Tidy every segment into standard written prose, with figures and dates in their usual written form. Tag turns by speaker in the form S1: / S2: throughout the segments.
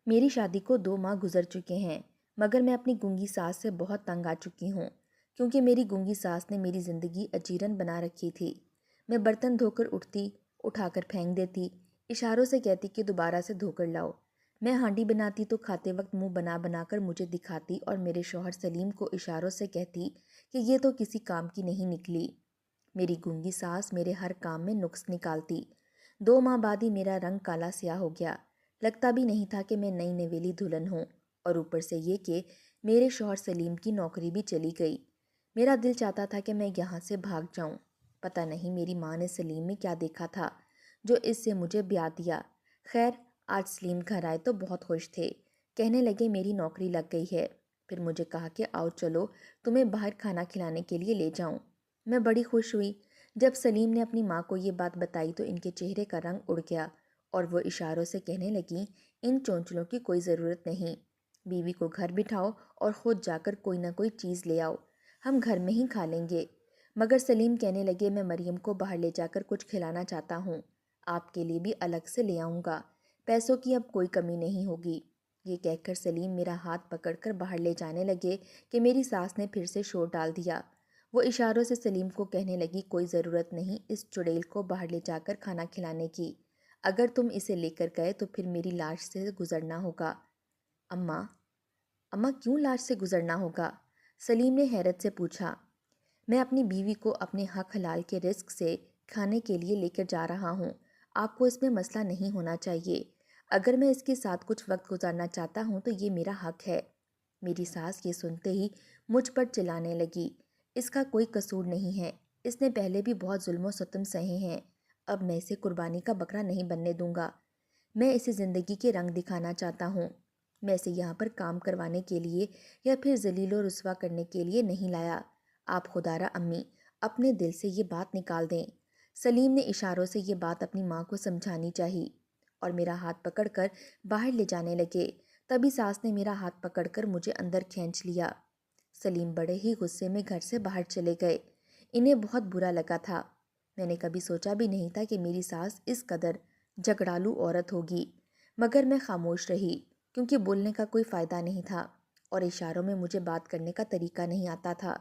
S1: میری شادی کو 2 ماہ گزر چکے ہیں، مگر میں اپنی گونگی ساس سے بہت تنگ آ چکی ہوں، کیونکہ میری گونگی ساس نے میری زندگی اجیرن بنا رکھی تھی۔ میں برتن دھو کر اٹھتی، اٹھا کر پھینک دیتی، اشاروں سے کہتی کہ دوبارہ سے دھو کر لاؤ۔ میں ہانڈی بناتی تو کھاتے وقت منہ بنا بنا کر مجھے دکھاتی اور میرے شوہر سلیم کو اشاروں سے کہتی کہ یہ تو کسی کام کی نہیں نکلی۔ میری گونگی ساس میرے ہر کام میں نقص نکالتی۔ 2 ماہ بعد ہی میرا رنگ کالا سیاہ ہو گیا، لگتا بھی نہیں تھا کہ میں نئی نویلی دلہن ہوں، اور اوپر سے یہ کہ میرے شوہر سلیم کی نوکری بھی چلی گئی۔ میرا دل چاہتا تھا کہ میں یہاں سے بھاگ جاؤں۔ پتہ نہیں میری ماں نے سلیم میں کیا دیکھا تھا جو اس سے مجھے بیاہ دیا۔ خیر، آج سلیم گھر آئے تو بہت خوش تھے، کہنے لگے میری نوکری لگ گئی ہے۔ پھر مجھے کہا کہ آؤ چلو تمہیں باہر کھانا کھلانے کے لیے لے جاؤں۔ میں بڑی خوش ہوئی۔ جب سلیم نے اپنی ماں کو یہ بات بتائی تو ان کے چہرے کا رنگ اڑ گیا اور وہ اشاروں سے کہنے لگیں ان چونچلوں کی کوئی ضرورت نہیں، بیوی کو گھر بٹھاؤ اور خود جا کر کوئی نہ کوئی چیز لے آؤ، ہم گھر میں ہی کھا لیں گے۔ مگر سلیم کہنے لگے میں مریم کو باہر لے جا کر کچھ کھلانا چاہتا ہوں، آپ کے لیے بھی الگ سے لے آؤں گا، پیسوں کی اب کوئی کمی نہیں ہوگی۔ یہ کہہ کر سلیم میرا ہاتھ پکڑ کر باہر لے جانے لگے کہ میری ساس نے پھر سے شور ڈال دیا۔ وہ اشاروں سے سلیم کو کہنے لگی کوئی ضرورت نہیں اس چڑیل کو باہر لے جا کر کھانا کھلانے کی، اگر تم اسے لے کر گئے تو پھر میری لاش سے گزرنا ہوگا۔ اماں کیوں لاش سے گزرنا ہوگا؟ سلیم نے حیرت سے پوچھا۔ میں اپنی بیوی کو اپنے حق حلال کے رزق سے کھانے کے لیے لے کر جا رہا ہوں، آپ کو اس میں مسئلہ نہیں ہونا چاہیے۔ اگر میں اس کے ساتھ کچھ وقت گزارنا چاہتا ہوں تو یہ میرا حق ہے۔ میری ساس یہ سنتے ہی مجھ پر چلانے لگی، اس کا کوئی قصور نہیں ہے، اس نے پہلے بھی بہت ظلم و ستم سہے ہیں، اب میں اسے قربانی کا بکرا نہیں بننے دوں گا۔ میں اسے زندگی کے رنگ دکھانا چاہتا ہوں، میں اسے یہاں پر کام کروانے کے لیے یا پھر ذلیل و رسوا کرنے کے لیے نہیں لایا۔ آپ خدارا امی اپنے دل سے یہ بات نکال دیں۔ سلیم نے اشاروں سے یہ بات اپنی ماں کو سمجھانی چاہی اور میرا ہاتھ پکڑ کر باہر لے جانے لگے۔ تبھی ساس نے میرا ہاتھ پکڑ کر مجھے اندر کھینچ لیا۔ سلیم بڑے ہی غصے میں گھر سے باہر چلے گئے۔ انہیں بہت برا لگا تھا۔ میں نے کبھی سوچا بھی نہیں تھا کہ میری ساس اس قدر جھگڑالو عورت ہوگی، مگر میں خاموش رہی کیونکہ بولنے کا کوئی فائدہ نہیں تھا اور اشاروں میں مجھے بات کرنے کا طریقہ نہیں آتا تھا۔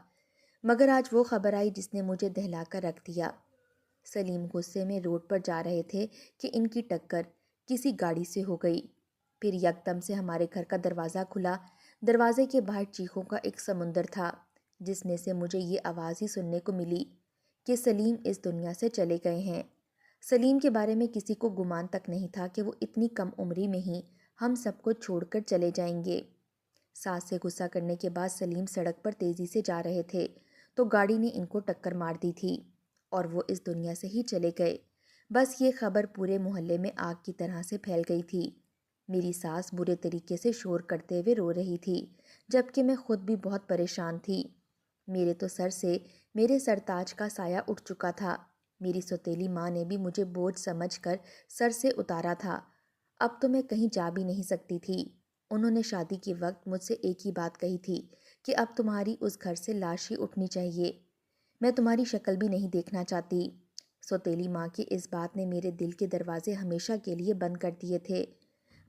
S1: مگر آج وہ خبر آئی جس نے مجھے دہلا کر رکھ دیا۔ سلیم غصے میں روڈ پر جا رہے تھے کہ ان کی ٹکر کسی گاڑی سے ہو گئی۔ پھر یکدم سے ہمارے گھر کا دروازہ کھلا۔ دروازے کے باہر چیخوں کا ایک سمندر تھا جس میں سے مجھے یہ آواز ہی سننے کو ملی کہ سلیم اس دنیا سے چلے گئے ہیں۔ سلیم کے بارے میں کسی کو گمان تک نہیں تھا کہ وہ اتنی کم عمری میں ہی ہم سب کو چھوڑ کر چلے جائیں گے۔ ساس سے غصہ کرنے کے بعد سلیم سڑک پر تیزی سے جا رہے تھے تو گاڑی نے ان کو ٹکر مار دی تھی اور وہ اس دنیا سے ہی چلے گئے۔ بس یہ خبر پورے محلے میں آگ کی طرح سے پھیل گئی تھی۔ میری ساس برے طریقے سے شور کرتے ہوئے رو رہی تھی، جبکہ میں خود بھی بہت پریشان تھی۔ میرے تو سر سے میرے سرتاج کا سایہ اٹھ چکا تھا۔ میری سوتیلی ماں نے بھی مجھے بوجھ سمجھ کر سر سے اتارا تھا۔ اب تو میں کہیں جا بھی نہیں سکتی تھی۔ انہوں نے شادی کے وقت مجھ سے ایک ہی بات کہی تھی کہ اب تمہاری اس گھر سے لاش ہی اٹھنی چاہیے، میں تمہاری شکل بھی نہیں دیکھنا چاہتی۔ سوتیلی ماں کی اس بات نے میرے دل کے دروازے ہمیشہ کے لیے بند کر دیے تھے۔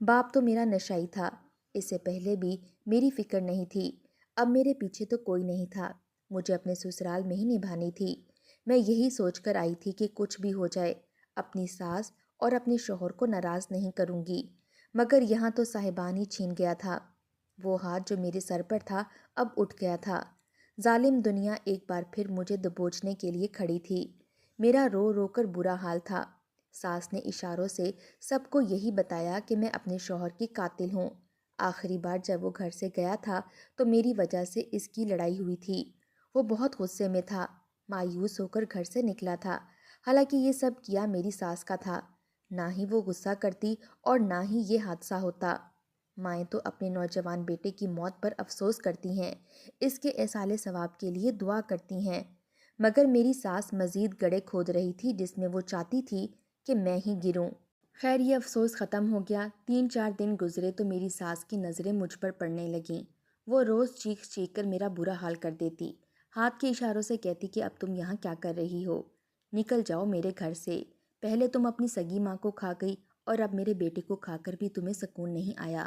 S1: باپ تو میرا نشائی تھا، اس سے پہلے بھی میری فکر نہیں تھی، اب میرے پیچھے تو کوئی نہیں تھا، مجھے اپنے سسرال میں ہی نبھانی تھی۔ میں یہی سوچ کر آئی تھی کہ کچھ بھی ہو جائے اپنی ساس اور اپنے شوہر کو ناراض نہیں کروں گی، مگر یہاں تو صاحبان ہی چھین گیا تھا۔ وہ ہاتھ جو میرے سر پر تھا اب اٹھ گیا تھا۔ ظالم دنیا ایک بار پھر مجھے دبوچنے کے لیے کھڑی تھی۔ میرا رو رو کر برا حال تھا۔ ساس نے اشاروں سے سب کو یہی بتایا کہ میں اپنے شوہر کی قاتل ہوں۔ آخری بار جب وہ گھر سے گیا تھا تو میری وجہ سے اس کی لڑائی ہوئی تھی۔ وہ بہت غصے میں تھا، مایوس ہو کر گھر سے نکلا تھا، حالانکہ یہ سب کیا میری ساس کا تھا۔ نہ ہی وہ غصہ کرتی اور نہ ہی یہ حادثہ ہوتا۔ مائیں تو اپنے نوجوان بیٹے کی موت پر افسوس کرتی ہیں، اس کے ایصال ثواب کے لیے دعا کرتی ہیں، مگر میری ساس مزید گڑھے کھود رہی تھی جس میں وہ چاہتی تھی کہ میں ہی گروں۔ خیر یہ افسوس ختم ہو گیا۔ 3-4 دن گزرے تو میری ساس کی نظریں مجھ پر پڑنے لگیں۔ وہ روز چیخ چیخ کر میرا برا حال کر دیتی، ہاتھ کے اشاروں سے کہتی کہ اب تم یہاں کیا کر رہی ہو، نکل جاؤ میرے گھر سے، پہلے تم اپنی سگی ماں کو کھا گئی اور اب میرے بیٹے کو کھا کر بھی تمہیں سکون نہیں آیا۔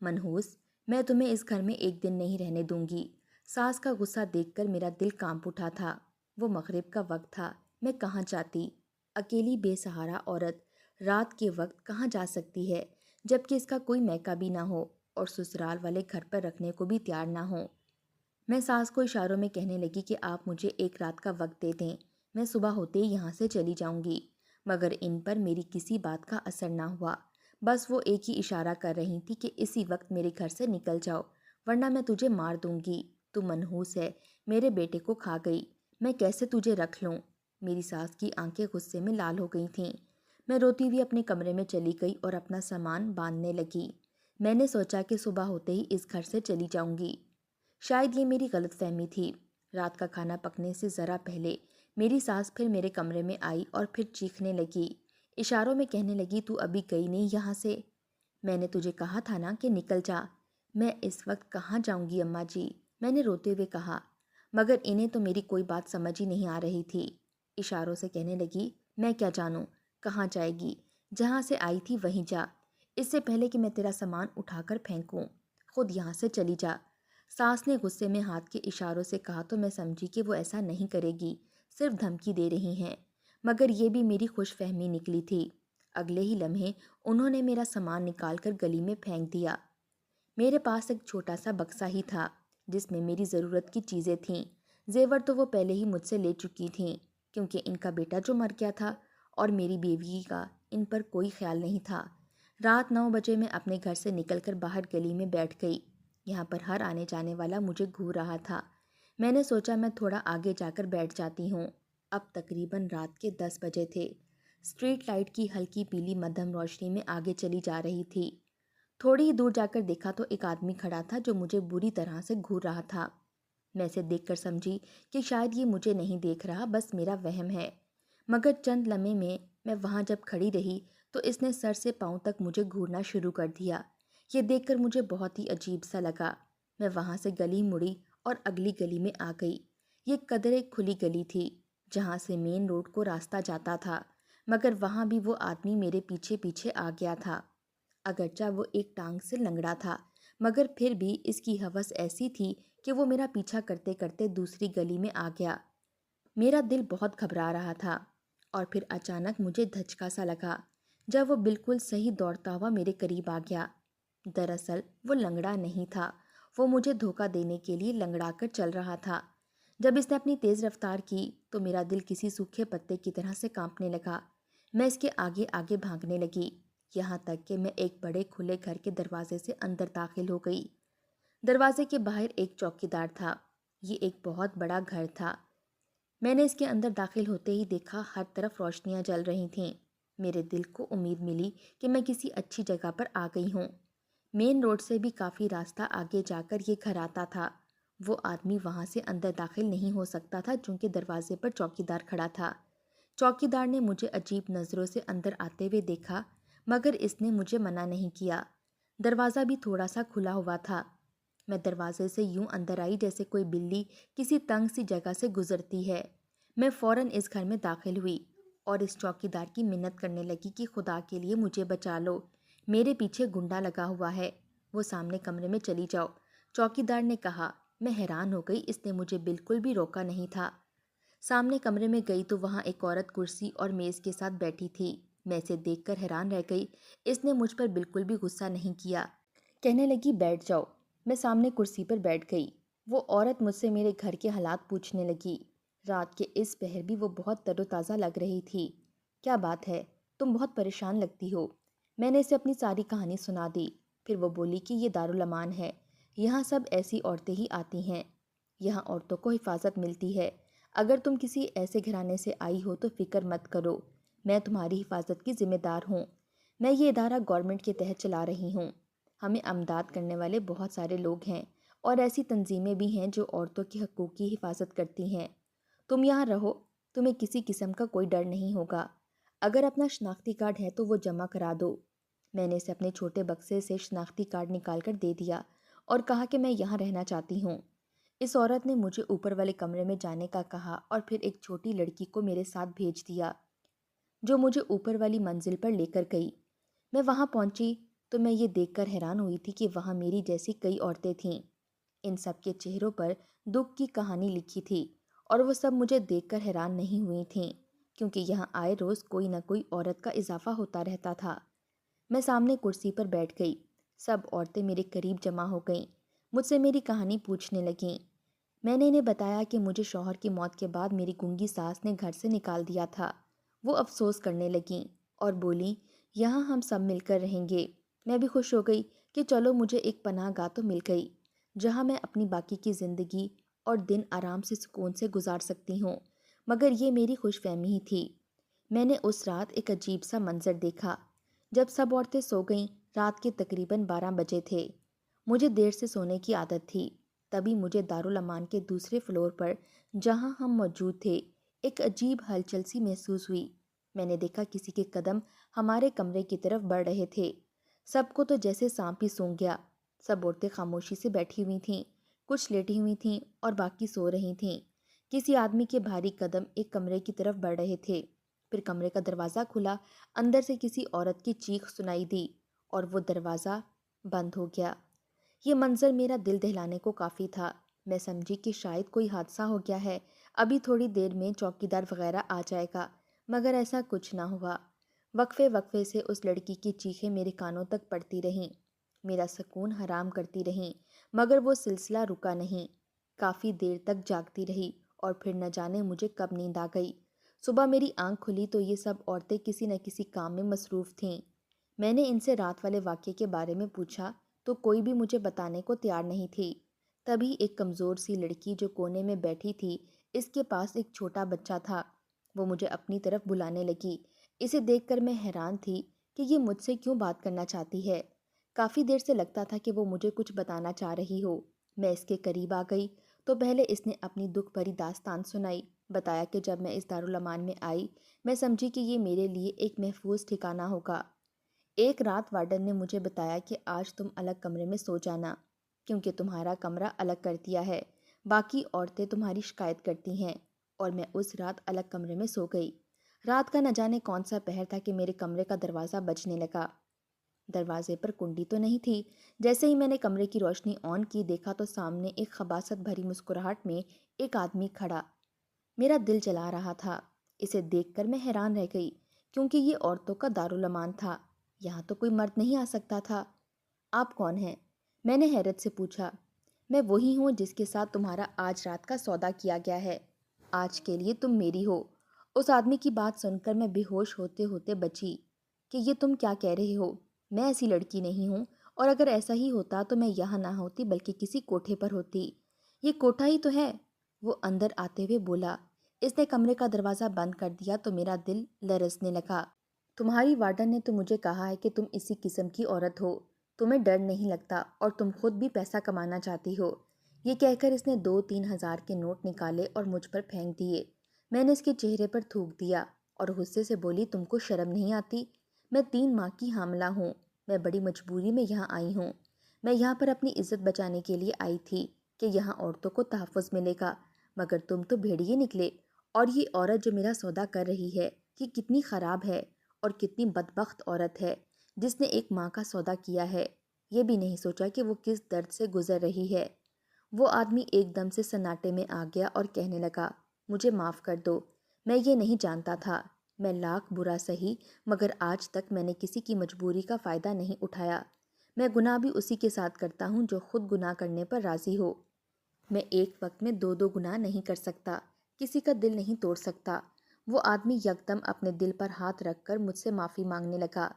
S1: منحوس، میں تمہیں اس گھر میں ایک دن نہیں رہنے دوں گی۔ ساس کا غصہ دیکھ کر میرا دل کانپ اٹھا تھا۔ وہ مغرب کا وقت تھا، میں کہاں جاتی؟ اکیلی بے سہارا عورت رات کے وقت کہاں جا سکتی ہے، جبکہ اس کا کوئی میکا بھی نہ ہو اور سسرال والے گھر پر رکھنے کو بھی تیار نہ ہوں۔ میں ساس کو اشاروں میں کہنے لگی کہ آپ مجھے ایک رات کا وقت دے دیں، میں صبح ہوتے ہی یہاں سے چلی جاؤں گی، مگر ان پر میری کسی بات کا اثر نہ ہوا۔ بس وہ ایک ہی اشارہ کر رہی تھی کہ اسی وقت میرے گھر سے نکل جاؤ ورنہ میں تجھے مار دوں گی۔ تو منحوس ہے، میرے بیٹے کو کھا گئی، میں کیسے تجھے رکھ لوں؟ میری ساس کی آنکھیں غصے میں لال ہو گئی تھیں۔ میں روتی ہوئی اپنے کمرے میں چلی گئی اور اپنا سامان باندھنے لگی۔ میں نے سوچا کہ صبح ہوتے ہی اس گھر سے چلی جاؤں گی۔ شاید یہ میری غلط فہمی تھی۔ رات کا کھانا پکنے سے ذرا پہلے میری ساس پھر میرے کمرے میں آئی اور پھر چیخنے لگی، اشاروں میں کہنے لگی، تو ابھی گئی نہیں یہاں سے؟ میں نے تجھے کہا تھا نا کہ نکل جا۔ میں اس وقت کہاں جاؤں گی اماں جی، میں نے روتے ہوئے کہا، مگر انہیں تو میری کوئی بات سمجھ ہی نہیں آ رہی تھی۔ اشاروں سے کہنے لگی، میں کیا جانوں کہاں جائے گی، جہاں سے آئی تھی وہیں جا، اس سے پہلے کہ میں تیرا سامان اٹھا کر پھینکوں، خود یہاں سے چلی جا۔ ساس نے غصے میں ہاتھ کے اشاروں سے کہا تو میں سمجھی کہ وہ ایسا نہیں کرے گی، صرف دھمکی دے رہی ہیں، مگر یہ بھی میری خوش فہمی نکلی تھی۔ اگلے ہی لمحے انہوں نے میرا سامان نکال کر گلی میں پھینک دیا۔ میرے پاس ایک چھوٹا سا بکسا ہی تھا جس میں میری ضرورت کی چیزیں تھیں۔ زیور تو وہ پہلے ہی مجھ سے لے چکی تھیں، کیونکہ ان کا بیٹا جو مر گیا تھا اور میری بیوی کا ان پر کوئی خیال نہیں تھا۔ رات 9 بجے میں اپنے گھر سے نکل کر باہر گلی میں بیٹھ گئی۔ یہاں پر ہر آنے جانے والا مجھے گھور رہا تھا۔ میں نے سوچا میں تھوڑا آگے جا کر بیٹھ جاتی ہوں۔ اب تقریباً رات کے 10 بجے تھے۔ اسٹریٹ لائٹ کی ہلکی پیلی مدھم روشنی میں آگے چلی جا رہی تھی۔ تھوڑی ہی دور جا کر دیکھا تو ایک آدمی کھڑا تھا جو مجھے بری طرح سے گھور رہا تھا۔ میں اسے دیکھ کر سمجھی کہ شاید یہ مجھے نہیں دیکھ رہا، بس میرا وہم ہے، مگر چند لمحے میں وہاں جب کھڑی رہی تو اس نے سر سے پاؤں تک مجھے گھورنا شروع کر دیا۔ یہ دیکھ کر مجھے بہت ہی عجیب سا لگا۔ میں وہاں سے گلی مڑی اور اگلی گلی میں آ گئی۔ یہ قدرے کھلی گلی تھی جہاں سے مین روڈ کو راستہ جاتا تھا، مگر وہاں بھی وہ آدمی میرے پیچھے پیچھے آ گیا تھا۔ اگرچہ وہ ایک ٹانگ سے لنگڑا تھا، مگر پھر بھی اس کی ہوس ایسی تھی کہ وہ میرا پیچھا کرتے کرتے دوسری گلی میں آ گیا۔ میرا دل بہت گھبرا رہا تھا اور پھر اچانک مجھے دھچکا سا لگا جب وہ بالکل صحیح دوڑتا ہوا میرے قریب آ گیا۔ دراصل وہ لنگڑا نہیں تھا، وہ مجھے دھوکہ دینے کے لیے لنگڑا کر چل رہا تھا۔ جب اس نے اپنی تیز رفتار کی تو میرا دل کسی سوکھے پتے کی طرح سے کانپنے لگا۔ میں اس کے آگے آگے بھاگنے لگی، یہاں تک کہ میں ایک بڑے کھلے گھر کے دروازے سے اندر داخل ہو گئی۔ دروازے کے باہر ایک چوکیدار تھا۔ یہ ایک بہت بڑا گھر تھا۔ میں نے اس کے اندر داخل ہوتے ہی دیکھا ہر طرف روشنیاں جل رہی تھیں۔ میرے دل کو امید ملی کہ میں کسی اچھی جگہ پر آ گئی ہوں۔ مین روڈ سے بھی کافی راستہ آگے جا کر یہ گھر آتا تھا۔ وہ آدمی وہاں سے اندر داخل نہیں ہو سکتا تھا چونکہ دروازے پر چوکیدار کھڑا تھا۔ چوکیدار نے مجھے عجیب نظروں سے اندر آتے ہوئے دیکھا، مگر اس نے مجھے منع نہیں کیا۔ دروازہ بھی تھوڑا سا کھلا ہوا تھا۔ میں دروازے سے یوں اندر آئی جیسے کوئی بلی کسی تنگ سی جگہ سے گزرتی ہے۔ میں فوراً اس گھر میں داخل ہوئی اور اس چوکیدار کی منت کرنے لگی کہ خدا کے لیے مجھے بچا لو، میرے پیچھے گنڈا لگا ہوا ہے، وہ سامنے کمرے میں چلی جاؤ۔ چوکیدار نے کہا۔ میں حیران ہو گئی، اس نے مجھے بالکل بھی روکا نہیں تھا۔ سامنے کمرے میں گئی تو وہاں ایک عورت کرسی اور میز کے ساتھ بیٹھی تھی۔ میں اسے دیکھ کر حیران رہ گئی، اس نے مجھ پر بالکل بھی غصہ نہیں کیا۔ کہنے لگی، بیٹھ جاؤ۔ میں سامنے کرسی پر بیٹھ گئی۔ وہ عورت مجھ سے میرے گھر کے حالات پوچھنے لگی۔ رات کے اس پہر بھی وہ بہت تر و تازہ لگ رہی تھی۔ کیا بات ہے، تم بہت پریشان لگتی ہو۔ میں نے اسے اپنی ساری کہانی سنا دی۔ پھر وہ بولی کہ یہ دارالامان ہے، یہاں سب ایسی عورتیں ہی آتی ہیں، یہاں عورتوں کو حفاظت ملتی ہے۔ اگر تم کسی ایسے گھرانے سے آئی ہو تو فکر مت کرو، میں تمہاری حفاظت کی ذمہ دار ہوں۔ میں یہ ادارہ گورنمنٹ کے تحت چلا رہی ہوں۔ ہمیں امداد کرنے والے بہت سارے لوگ ہیں اور ایسی تنظیمیں بھی ہیں جو عورتوں کے حقوق کی حفاظت کرتی ہیں۔ تم یہاں رہو، تمہیں کسی قسم کا کوئی ڈر نہیں ہوگا۔ اگر اپنا شناختی کارڈ ہے تو وہ جمع کرا دو۔ میں نے اسے اپنے چھوٹے بکسے سے شناختی کارڈ نکال کر دے دیا اور کہا کہ میں یہاں رہنا چاہتی ہوں۔ اس عورت نے مجھے اوپر والے کمرے میں جانے کا کہا اور پھر ایک چھوٹی لڑکی کو میرے ساتھ بھیج دیا جو مجھے اوپر والی منزل پر لے کر گئی۔ میں وہاں پہنچی تو میں یہ دیکھ کر حیران ہوئی تھی کہ وہاں میری جیسی کئی عورتیں تھیں۔ ان سب کے چہروں پر دکھ کی کہانی لکھی تھی، اور وہ سب مجھے دیکھ کر حیران نہیں ہوئی تھیں، کیونکہ یہاں آئے روز کوئی نہ کوئی عورت کا اضافہ ہوتا رہتا تھا۔ میں سامنے کرسی پر بیٹھ گئی۔ سب عورتیں میرے قریب جمع ہو گئیں، مجھ سے میری کہانی پوچھنے لگیں۔ میں نے انہیں بتایا کہ مجھے شوہر کی موت کے بعد میری گنگی ساس نے گھر سے نکال دیا تھا۔ وہ افسوس کرنے لگیں اور بولیں، یہاں ہم سب مل کر رہیں گے۔ میں بھی خوش ہو گئی کہ چلو مجھے ایک پناہ گاہ تو مل گئی، جہاں میں اپنی باقی کی زندگی اور دن آرام سے سکون سے گزار سکتی ہوں۔ مگر یہ میری خوش فہمی ہی تھی۔ میں نے اس رات ایک عجیب سا منظر دیکھا۔ جب سب عورتیں سو گئیں، رات کے تقریباً 12 بجے تھے۔ مجھے دیر سے سونے کی عادت تھی۔ تبھی مجھے دارالامان کے دوسرے فلور پر، جہاں ہم موجود تھے، ایک عجیب ہلچل سی محسوس ہوئی۔ میں نے دیکھا کسی کے قدم ہمارے کمرے کی طرف بڑھ رہے تھے۔ سب کو تو جیسے سانپ ہی سونگھ گیا۔ سب عورتیں خاموشی سے بیٹھی ہوئی تھیں، کچھ لیٹی ہوئی تھیں اور باقی سو رہی تھیں۔ کسی آدمی کے بھاری قدم ایک کمرے کی طرف بڑھ رہے تھے۔ پھر کمرے کا دروازہ کھلا، اندر سے کسی عورت کی چیخ سنائی دی اور وہ دروازہ بند ہو گیا۔ یہ منظر میرا دل دہلانے کو کافی تھا۔ میں سمجھی کہ شاید کوئی حادثہ ہو گیا ہے، ابھی تھوڑی دیر میں چوکیدار وغیرہ آ جائے گا، مگر ایسا کچھ نہ ہوا۔ وقفے وقفے سے اس لڑکی کی چیخیں میرے کانوں تک پڑتی رہیں، میرا سکون حرام کرتی رہیں، مگر وہ سلسلہ رکا نہیں۔ کافی دیر تک جاگتی رہی اور پھر نہ جانے مجھے کب نیند آ گئی۔ صبح میری آنکھ کھلی تو یہ سب عورتیں کسی نہ کسی کام میں مصروف تھیں۔ میں نے ان سے رات والے واقعے کے بارے میں پوچھا تو کوئی بھی مجھے بتانے کو تیار نہیں تھی۔ تبھی ایک کمزور سی لڑکی جو کونے میں بیٹھی تھی، اس کے پاس ایک چھوٹا بچہ تھا، وہ مجھے اپنی طرف بلانے لگی۔ اسے دیکھ کر میں حیران تھی کہ یہ مجھ سے کیوں بات کرنا چاہتی ہے۔ کافی دیر سے لگتا تھا کہ وہ مجھے کچھ بتانا چاہ رہی ہو۔ میں اس کے قریب آ گئی تو پہلے اس نے اپنی دکھ بھری داستان سنائی۔ بتایا کہ جب میں اس دارالامان میں آئی، میں سمجھی کہ یہ میرے لیے ایک محفوظ ٹھکانہ ہوگا۔ ایک رات وارڈن نے مجھے بتایا کہ آج تم الگ کمرے میں سو جانا، کیونکہ تمہارا کمرہ الگ کر دیا ہے، باقی عورتیں تمہاری شکایت کرتی ہیں۔ اور میں اس رات الگ کمرے میں سو گئی۔ رات کا نہ جانے کون سا پہر تھا کہ میرے کمرے کا دروازہ بجنے لگا۔ دروازے پر کنڈی تو نہیں تھی۔ جیسے ہی میں نے کمرے کی روشنی آن کی، دیکھا تو سامنے ایک خباثت بھری مسکراہٹ میں ایک آدمی کھڑا۔ میرا دل جلا رہا تھا۔ اسے دیکھ کر میں حیران رہ گئی، کیونکہ یہ عورتوں کا دارالامان تھا، یہاں تو کوئی مرد نہیں آ سکتا تھا۔ آپ کون ہیں؟ میں نے حیرت سے پوچھا۔ میں وہی ہوں جس کے ساتھ تمہارا آج رات کا سودا کیا گیا ہے۔ آج کے لیے تم میری ہو۔ اس آدمی کی بات سن کر میں بے ہوش ہوتے ہوتے بچی کہ یہ تم کیا کہہ رہے ہو؟ میں ایسی لڑکی نہیں ہوں، اور اگر ایسا ہی ہوتا تو میں یہاں نہ ہوتی بلکہ کسی کوٹھے پر ہوتی۔ یہ کوٹھا ہی تو ہے، وہ اندر آتے ہوئے بولا۔ اس نے کمرے کا دروازہ بند کر دیا تو میرا دل لرزنے لگا۔ تمہاری وارڈن نے تو مجھے کہا ہے کہ تم اسی قسم کی عورت ہو، تمہیں ڈر نہیں لگتا اور تم خود بھی پیسہ کمانا چاہتی ہو۔ یہ کہہ کر اس نے 2-3 ہزار کے نوٹ نکالے اور مجھ پر پھینک دیے۔ میں نے اس کے چہرے پر تھوک دیا اور غصے سے بولی، تم کو شرم نہیں آتی؟ میں 3 ماہ کی حاملہ ہوں، میں بڑی مجبوری میں یہاں آئی ہوں۔ میں یہاں پر اپنی عزت بچانے کے لیے آئی تھی کہ یہاں عورتوں کو تحفظ ملے گا، مگر تم تو بھیڑیے نکلے۔ اور یہ عورت جو میرا سودا کر رہی ہے، یہ کتنی خراب ہے اور کتنی بدبخت عورت ہے جس نے ایک ماں کا سودا کیا ہے۔ یہ بھی نہیں سوچا کہ وہ کس درد سے گزر رہی ہے۔ وہ آدمی ایک دم سے سناٹے میں آ گیا اور کہنے لگا، مجھے معاف کر دو، میں یہ نہیں جانتا تھا۔ میں لاکھ برا سہی، مگر آج تک میں نے کسی کی مجبوری کا فائدہ نہیں اٹھایا۔ میں گناہ بھی اسی کے ساتھ کرتا ہوں جو خود گناہ کرنے پر راضی ہو۔ میں ایک وقت میں 2 گناہ نہیں کر سکتا، کسی کا دل نہیں توڑ سکتا۔ وہ آدمی یکدم اپنے دل پر ہاتھ رکھ کر مجھ سے معافی مانگنے لگا۔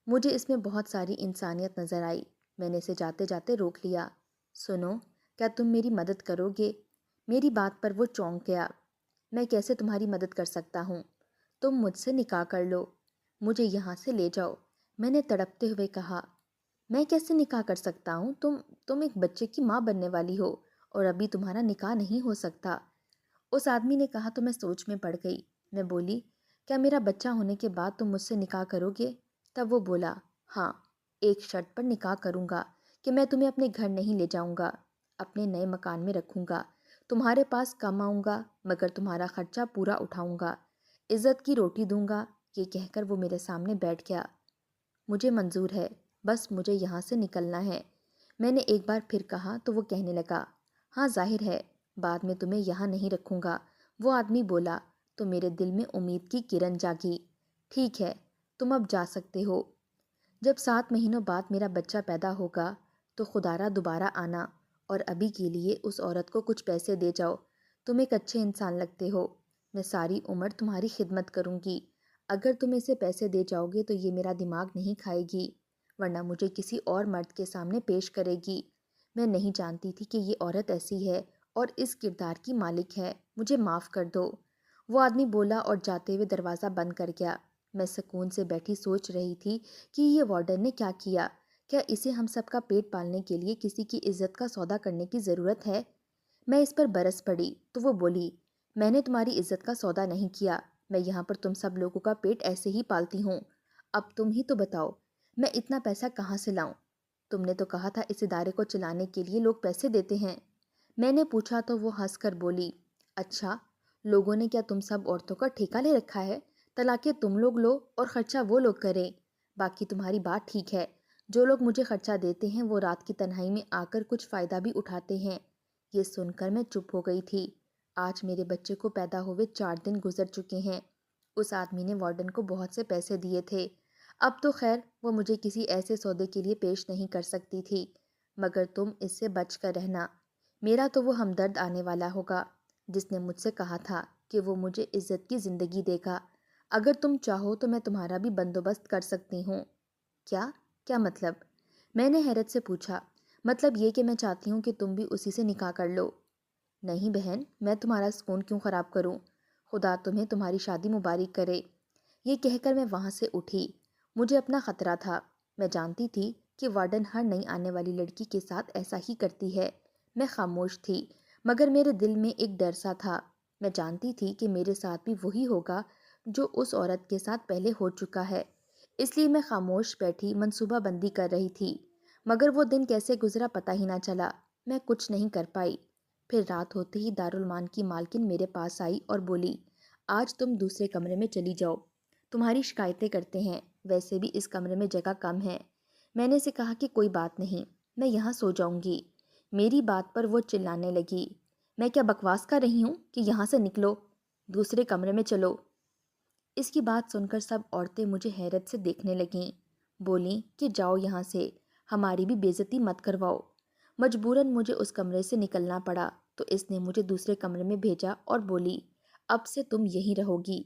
S1: مجھے اس میں بہت ساری انسانیت نظر آئی۔ میں نے اسے جاتے جاتے روک لیا۔ سنو، کیا تم میری مدد کرو گے؟ میری بات پر وہ چونک گیا۔ میں کیسے تمہاری مدد کر سکتا ہوں؟ تم مجھ سے نکاح کر لو، مجھے یہاں سے لے جاؤ، میں نے تڑپتے ہوئے کہا۔ میں کیسے نکاح کر سکتا ہوں؟ تم ایک بچے کی ماں بننے والی ہو اور ابھی تمہارا نکاح نہیں ہو سکتا۔ اس آدمی نے کہا تو میں سوچ میں پڑ گئی۔ میں بولی، کیا میرا بچہ ہونے کے بعد تم مجھ سے نکاح کرو گے؟ تب وہ بولا، ہاں، ایک شرط پر نکاح کروں گا کہ میں تمہیں اپنے گھر نہیں لے جاؤں گا، اپنے نئے مکان میں رکھوں گا، تمہارے پاس کم آؤں گا مگر تمہارا خرچہ پورا اٹھاؤں گا، عزت کی روٹی دوں گا۔ یہ کہہ کر وہ میرے سامنے بیٹھ گیا۔ مجھے منظور ہے، بس مجھے یہاں سے نکلنا ہے۔ میں نے ایک بار پھر کہا تو وہ کہنے لگا، ہاں ظاہر ہے بعد میں تمہیں یہاں نہیں رکھوں گا۔ وہ آدمی بولا تو میرے دل میں امید کی کرن جاگی۔ ٹھیک ہے، تم اب جا سکتے ہو۔ جب 7 مہینوں بعد میرا بچہ پیدا ہوگا تو خدارا دوبارہ آنا، اور ابھی کے لیے اس عورت کو کچھ پیسے دے جاؤ۔ تم ایک اچھے انسان لگتے ہو، میں ساری عمر تمہاری خدمت کروں گی۔ اگر تم اسے پیسے دے جاؤ گے تو یہ میرا دماغ نہیں کھائے گی، ورنہ مجھے کسی اور مرد کے سامنے پیش کرے گی۔ میں نہیں جانتی تھی کہ یہ عورت ایسی ہے اور اس کردار کی مالک ہے، مجھے معاف کر دو۔ وہ آدمی بولا اور جاتے ہوئے دروازہ بند کر گیا۔ میں سکون سے بیٹھی سوچ رہی تھی کہ یہ وارڈن نے کیا کیا؟ کیا اسے ہم سب کا پیٹ پالنے کے لیے کسی کی عزت کا سودا کرنے کی ضرورت ہے؟ میں اس پر برس پڑی تو وہ بولی، میں نے تمہاری عزت کا سودا نہیں کیا، میں یہاں پر تم سب لوگوں کا پیٹ ایسے ہی پالتی ہوں۔ اب تم ہی تو بتاؤ میں اتنا پیسہ کہاں سے لاؤں؟ تم نے تو کہا تھا اس ادارے کو چلانے کے لیے لوگ پیسے دیتے ہیں۔ میں نے پوچھا تو وہ ہنس کر بولی، اچھا لوگوں نے کیا تم سب عورتوں کا ٹھیکہ لے رکھا ہے؟ طلاقیں تم لوگ لو اور خرچہ وہ لوگ کریں۔ باقی تمہاری بات ٹھیک ہے، جو لوگ مجھے خرچہ دیتے ہیں وہ رات کی تنہائی میں آ کر کچھ فائدہ بھی اٹھاتے ہیں۔ یہ سن کر میں چپ ہو گئی تھی۔ آج میرے بچے کو پیدا ہوئے 4 دن گزر چکے ہیں۔ اس آدمی نے وارڈن کو بہت سے پیسے دیے تھے۔ اب تو خیر وہ مجھے کسی ایسے سودے کے لیے پیش نہیں کر سکتی تھی، مگر تم اس سے بچ کر رہنا۔ میرا تو وہ ہمدرد آنے والا ہوگا جس نے مجھ سے کہا تھا کہ وہ مجھے عزت کی زندگی دے گا۔ اگر تم چاہو تو میں تمہارا بھی بندوبست کر سکتی ہوں۔ کیا مطلب؟ میں نے حیرت سے پوچھا۔ مطلب یہ کہ میں چاہتی ہوں کہ تم بھی اسی سے نکاح کر لو۔ نہیں بہن، میں تمہارا سکون کیوں خراب کروں؟ خدا تمہیں تمہاری شادی مبارک کرے۔ یہ کہہ کر میں وہاں سے اٹھی۔ مجھے اپنا خطرہ تھا۔ میں جانتی تھی کہ وارڈن ہر نئی آنے والی لڑکی کے ساتھ ایسا ہی کرتی ہے۔ میں خاموش تھی، مگر میرے دل میں ایک ڈر سا تھا۔ میں جانتی تھی کہ میرے ساتھ بھی وہی ہوگا جو اس عورت کے ساتھ پہلے ہو چکا ہے، اس لیے میں خاموش بیٹھی منصوبہ بندی کر رہی تھی۔ مگر وہ دن کیسے گزرا پتہ ہی نہ چلا، میں کچھ نہیں کر پائی۔ پھر رات ہوتے ہی دارالمان کی مالکن میرے پاس آئی اور بولی، آج تم دوسرے کمرے میں چلی جاؤ، تمہاری شکایتیں کرتے ہیں، ویسے بھی اس کمرے میں جگہ کم ہے۔ میں نے اسے کہا کہ کوئی بات نہیں، میں یہاں سو جاؤں گی۔ میری بات پر وہ چلانے لگی، میں کیا بکواس کر رہی ہوں کہ یہاں سے نکلو، دوسرے کمرے میں چلو۔ اس کی بات سن کر سب عورتیں مجھے حیرت سے دیکھنے لگیں، بولیں کہ جاؤ یہاں سے، ہماری بھی بے عزتی مت کرواؤ۔ مجبوراً مجھے اس کمرے سے نکلنا پڑا تو اس نے مجھے دوسرے کمرے میں بھیجا اور بولی، اب سے تم یہیں رہو گی۔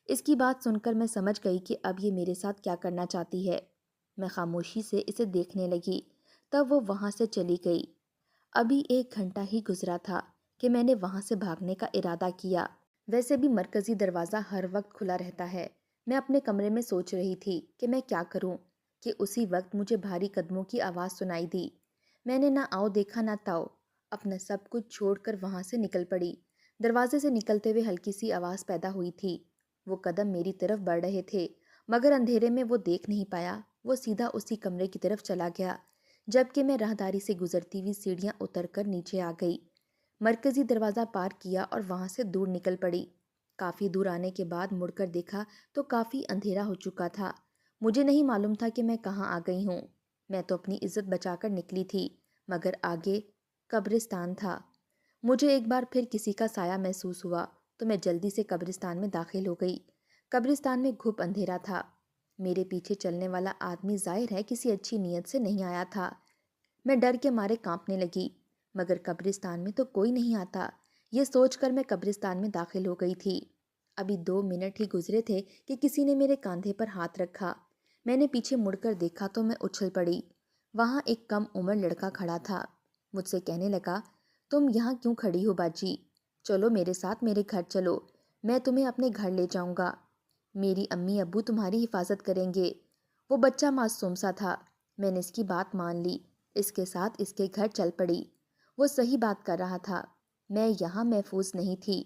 S1: اس کی بات سن کر میں سمجھ گئی کہ اب یہ میرے ساتھ کیا کرنا چاہتی ہے۔ میں خاموشی سے اسے دیکھنے لگی، تب وہ وہاں سے چلی گئی۔ ابھی 1 گھنٹہ ہی گزرا تھا کہ میں نے وہاں سے بھاگنے کا ارادہ کیا۔ ویسے بھی مرکزی دروازہ ہر وقت کھلا رہتا ہے۔ میں اپنے کمرے میں سوچ رہی تھی کہ میں کیا کروں کہ اسی وقت مجھے بھاری قدموں کی آواز سنائی دی۔ میں نے نہ آؤ دیکھا نہ تاؤ، اپنا سب کچھ چھوڑ کر وہاں سے نکل پڑی۔ دروازے سے نکلتے ہوئے ہلکی سی آواز پیدا ہوئی تھی۔ وہ قدم میری طرف بڑھ رہے تھے، مگر اندھیرے میں وہ دیکھ نہیں پایا۔ وہ سیدھا اسی کمرے کی طرف چلا گیا، جبکہ میں راہداری سے گزرتی ہوئی سیڑھیاں اتر کر نیچے آ گئی۔ مرکزی دروازہ پار کیا اور وہاں سے دور نکل پڑی۔ کافی دور آنے کے بعد مڑ کر دیکھا تو کافی اندھیرا ہو چکا تھا۔ مجھے نہیں معلوم تھا کہ میں کہاں آ گئی ہوں۔ میں تو اپنی عزت بچا کر نکلی تھی، مگر آگے قبرستان تھا۔ مجھے ایک بار پھر کسی کا سایہ محسوس ہوا تو میں جلدی سے قبرستان میں داخل ہو گئی۔ قبرستان میں گھپ اندھیرا تھا۔ میرے پیچھے چلنے والا آدمی ظاہر ہے کسی اچھی نیت سے نہیں آیا تھا۔ میں ڈر کے مارے کانپنے لگی، مگر قبرستان میں تو کوئی نہیں آتا، یہ سوچ کر میں قبرستان میں داخل ہو گئی تھی۔ ابھی 2 منٹ ہی گزرے تھے کہ کسی نے میرے کاندھے پر ہاتھ رکھا۔ میں نے پیچھے مڑ کر دیکھا تو میں اچھل پڑی۔ وہاں ایک کم عمر لڑکا کھڑا تھا۔ مجھ سے کہنے لگا، تم یہاں کیوں کھڑی ہو باجی؟ چلو میرے ساتھ میرے گھر چلو، میں تمہیں اپنے گھر لے جاؤں گا، میری امی ابو تمہاری حفاظت کریں گے۔ وہ بچہ معصوم سا تھا۔ میں نے اس کی بات مان لی، اس کے ساتھ اس کے گھر چل پڑی۔ وہ صحیح بات کر رہا تھا، میں یہاں محفوظ نہیں تھی۔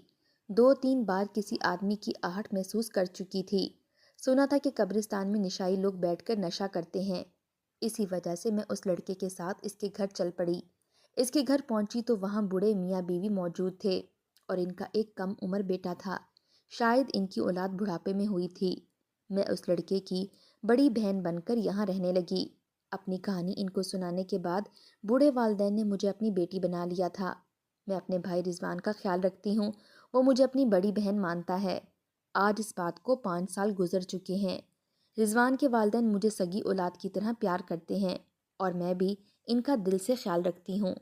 S1: 2-3 بار کسی آدمی کی آہٹ محسوس کر چکی تھی۔ سنا تھا کہ قبرستان میں نشائی لوگ بیٹھ کر نشہ کرتے ہیں۔ اسی وجہ سے میں اس لڑکے کے ساتھ اس کے گھر چل پڑی۔ اس کے گھر پہنچی تو وہاں بوڑھے میاں بیوی موجود تھے اور ان کا ایک کم عمر بیٹا تھا۔ شاید ان کی اولاد بڑھاپے میں ہوئی تھی۔ میں اس لڑکے کی بڑی بہن بن کر یہاں رہنے لگی۔ اپنی کہانی ان کو سنانے کے بعد بوڑھے والدین نے مجھے اپنی بیٹی بنا لیا تھا۔ میں اپنے بھائی رضوان کا خیال رکھتی ہوں، وہ مجھے اپنی بڑی بہن مانتا ہے۔ آج اس بات کو 5 سال گزر چکے ہیں۔ رضوان کے والدین مجھے سگی اولاد کی طرح پیار کرتے ہیں اور میں بھی ان کا دل سے خیال رکھتی ہوں۔